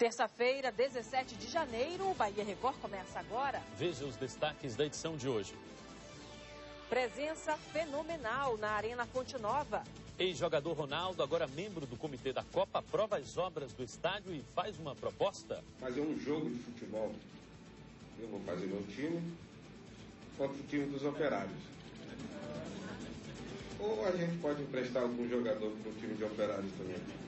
Terça-feira, 17 de janeiro, o Bahia Record começa agora. Veja os destaques da edição de hoje. Presença fenomenal na Arena Fonte Nova. Ex-jogador Ronaldo, agora membro do comitê da Copa, aprova as obras do estádio e faz uma proposta. Fazer um jogo de futebol. Eu vou fazer meu time contra o time dos Operários. Ou a gente pode emprestar algum jogador para o time de Operários também.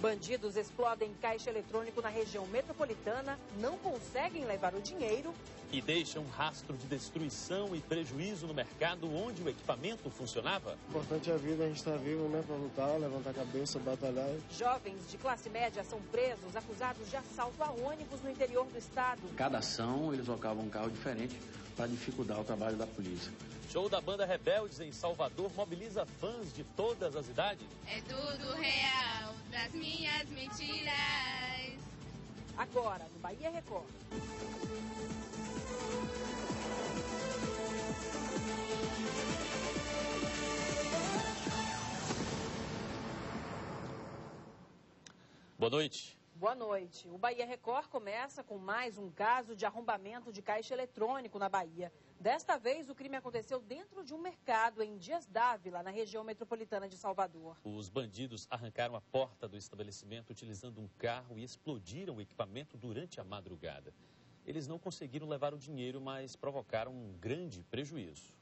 Bandidos explodem caixa eletrônico na região metropolitana, não conseguem levar o dinheiro e deixam um rastro de destruição e prejuízo no mercado onde o equipamento funcionava. O importante é a vida, a gente está vivo, né, para lutar, levantar a cabeça, batalhar. Jovens de classe média são presos, acusados de assalto a ônibus no interior do estado. Cada ação, eles locavam um carro diferente para dificultar o trabalho da polícia. Show da banda Rebeldes em Salvador mobiliza fãs de todas as idades. É tudo real das minhas mentiras. Agora, no Bahia Record. Boa noite. Boa noite. O Bahia Record começa com mais um caso de arrombamento de caixa eletrônico na Bahia. Desta vez, o crime aconteceu dentro de um mercado em Dias Dávila, na região metropolitana de Salvador. Os bandidos arrancaram a porta do estabelecimento utilizando um carro e explodiram o equipamento durante a madrugada. Eles não conseguiram levar o dinheiro, mas provocaram um grande prejuízo.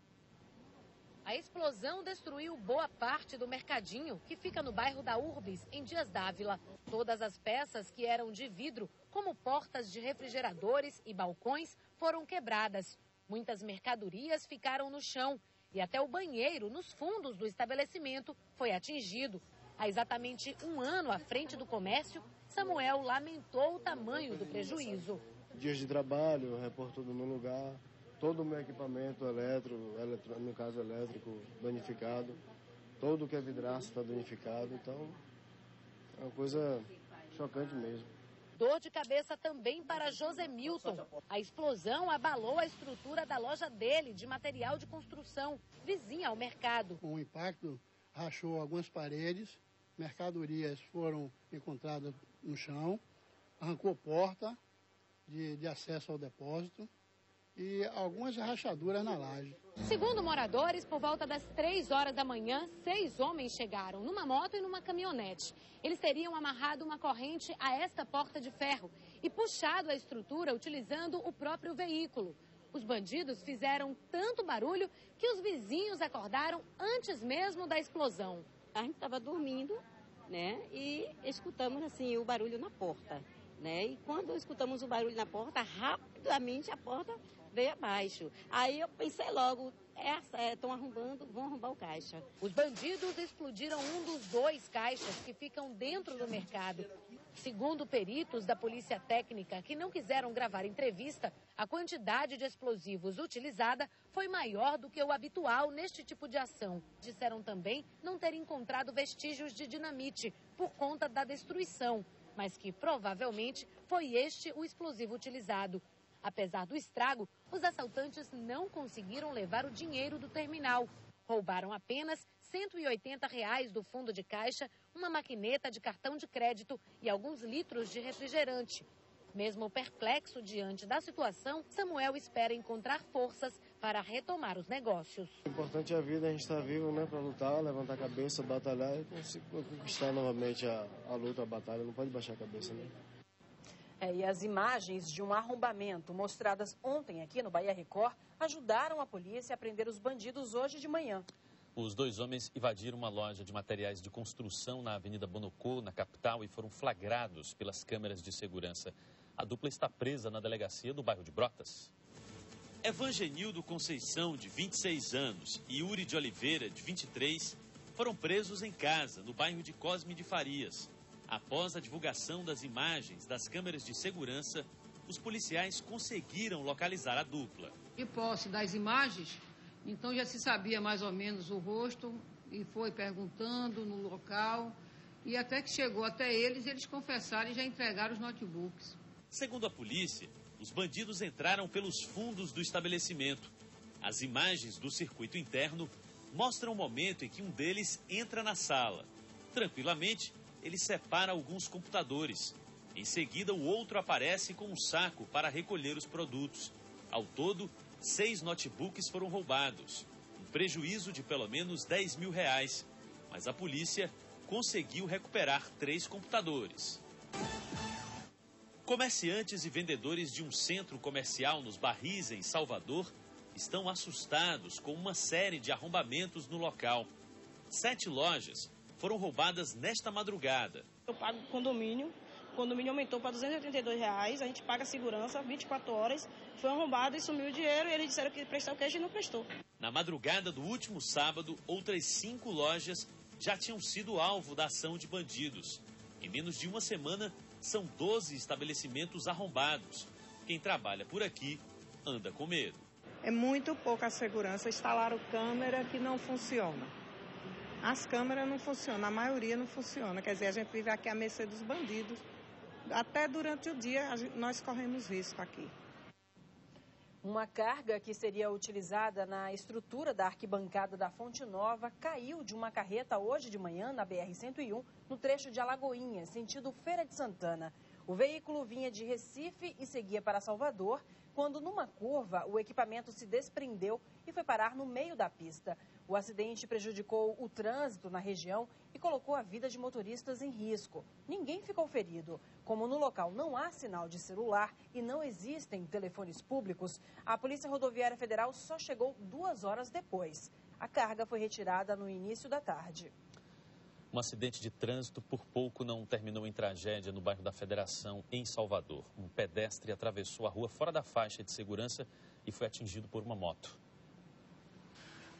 A explosão destruiu boa parte do mercadinho, que fica no bairro da Urbis, em Dias Dávila. Todas as peças que eram de vidro, como portas de refrigeradores e balcões, foram quebradas. Muitas mercadorias ficaram no chão e até o banheiro, nos fundos do estabelecimento, foi atingido. Há exatamente um ano à frente do comércio, Samuel lamentou o tamanho do prejuízo. Dias de trabalho, repor tudo no lugar. Todo o meu equipamento no caso elétrico, danificado. Todo que é vidraça está danificado. Então, é uma coisa chocante mesmo. Dor de cabeça também para José Milton. A explosão abalou a estrutura da loja dele de material de construção, vizinha ao mercado. Com o impacto, rachou algumas paredes, mercadorias foram encontradas no chão, arrancou porta de acesso ao depósito e algumas rachaduras na laje. Segundo moradores, por volta das 3 horas da manhã, 6 homens chegaram numa moto e numa caminhonete. Eles teriam amarrado uma corrente a esta porta de ferro e puxado a estrutura utilizando o próprio veículo. Os bandidos fizeram tanto barulho que os vizinhos acordaram antes mesmo da explosão. A gente estava dormindo, né, e escutamos assim o barulho na porta. Né? E quando escutamos o barulho na porta, rapidamente a porta veio abaixo. Aí eu pensei logo, estão arrombando, vão arrombar o caixa. Os bandidos explodiram um dos 2 caixas que ficam dentro do mercado. Segundo peritos da Polícia Técnica, que não quiseram gravar entrevista, a quantidade de explosivos utilizada foi maior do que o habitual neste tipo de ação. Disseram também não ter encontrado vestígios de dinamite por conta da destruição, mas que provavelmente foi este o explosivo utilizado. Apesar do estrago, os assaltantes não conseguiram levar o dinheiro do terminal. Roubaram apenas R$180 do fundo de caixa, uma maquineta de cartão de crédito e alguns litros de refrigerante. Mesmo perplexo diante da situação, Samuel espera encontrar forças para retomar os negócios. O importante é a vida, a gente está vivo, né, para lutar, levantar a cabeça, batalhar e conquistar novamente a luta, a batalha. Não pode baixar a cabeça, né? E as imagens de um arrombamento mostradas ontem aqui no Bahia Record ajudaram a polícia a prender os bandidos hoje de manhã. Os 2 homens invadiram uma loja de materiais de construção na Avenida Bonocô, na capital, e foram flagrados pelas câmeras de segurança. A dupla está presa na delegacia do bairro de Brotas. Evangenildo Conceição, de 26 anos, e Yuri de Oliveira, de 23, foram presos em casa, no bairro de Cosme de Farias. Após a divulgação das imagens das câmeras de segurança, os policiais conseguiram localizar a dupla. De posse das imagens, então já se sabia mais ou menos o rosto e foi perguntando no local e até que chegou até eles confessaram e já entregaram os notebooks. Segundo a polícia, os bandidos entraram pelos fundos do estabelecimento. As imagens do circuito interno mostram o momento em que um deles entra na sala. Tranquilamente, ele separa alguns computadores. Em seguida, o outro aparece com um saco para recolher os produtos. Ao todo, 6 notebooks foram roubados. Um prejuízo de pelo menos R$10 mil. Mas a polícia conseguiu recuperar 3 computadores. Comerciantes e vendedores de um centro comercial nos Barris, em Salvador, estão assustados com uma série de arrombamentos no local. 7 lojas foram roubadas nesta madrugada. Eu pago condomínio. O condomínio aumentou para R$282, a gente paga segurança 24 horas, foi arrombado e sumiu o dinheiro e eles disseram que prestou o queijo e não prestou. Na madrugada do último sábado, outras 5 lojas já tinham sido alvo da ação de bandidos. Em menos de uma semana, são 12 estabelecimentos arrombados. Quem trabalha por aqui anda com medo. É muito pouca a segurança, instalaram câmera que não funciona. As câmeras não funcionam, a maioria não funciona, quer dizer, a gente vive aqui à mercê dos bandidos. Até durante o dia nós corremos risco aqui. Uma carga que seria utilizada na estrutura da arquibancada da Fonte Nova caiu de uma carreta hoje de manhã na BR-101, no trecho de Alagoinhas, sentido Feira de Santana. O veículo vinha de Recife e seguia para Salvador, quando numa curva o equipamento se desprendeu e foi parar no meio da pista. O acidente prejudicou o trânsito na região e colocou a vida de motoristas em risco. Ninguém ficou ferido. Como no local não há sinal de celular e não existem telefones públicos, a Polícia Rodoviária Federal só chegou 2 horas depois. A carga foi retirada no início da tarde. Um acidente de trânsito por pouco não terminou em tragédia no bairro da Federação, em Salvador. Um pedestre atravessou a rua fora da faixa de segurança e foi atingido por uma moto.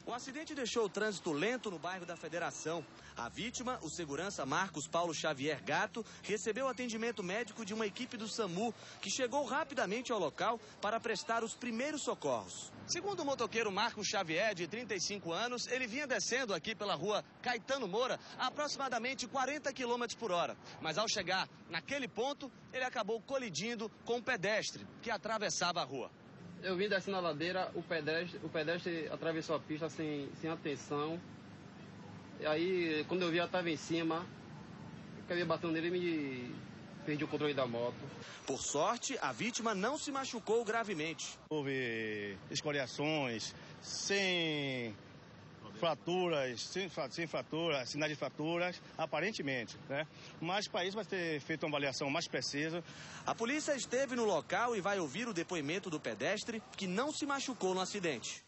O acidente deixou o trânsito lento no bairro da Federação. A vítima, o segurança Marcos Paulo Xavier Gato, recebeu atendimento médico de uma equipe do SAMU, que chegou rapidamente ao local para prestar os primeiros socorros. Segundo o motoqueiro Marcos Xavier, de 35 anos, ele vinha descendo aqui pela rua Caetano Moura a aproximadamente 40 km por hora. Mas ao chegar naquele ponto, ele acabou colidindo com um pedestre que atravessava a rua. Eu vim descendo a ladeira, o pedestre atravessou a pista sem atenção. E aí, quando eu vi, ela estava em cima, eu acabei batendo nele e me perdi o controle da moto. Por sorte, a vítima não se machucou gravemente. Houve escoriações, sem fraturas, sinais de fraturas, aparentemente, né? Mas para isso vai ter feito uma avaliação mais precisa. A polícia esteve no local e vai ouvir o depoimento do pedestre que não se machucou no acidente.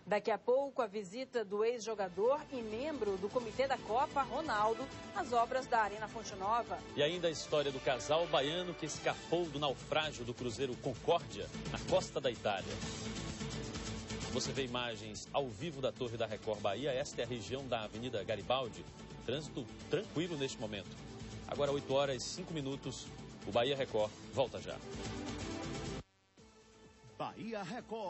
Daqui a pouco, a visita do ex-jogador e membro do Comitê da Copa, Ronaldo, às obras da Arena Fonte Nova. E ainda a história do casal baiano que escapou do naufrágio do cruzeiro Concórdia, na costa da Itália. Você vê imagens ao vivo da Torre da Record Bahia. Esta é a região da Avenida Garibaldi. Trânsito tranquilo neste momento. Agora 8h05. O Bahia Record volta já. Bahia Record.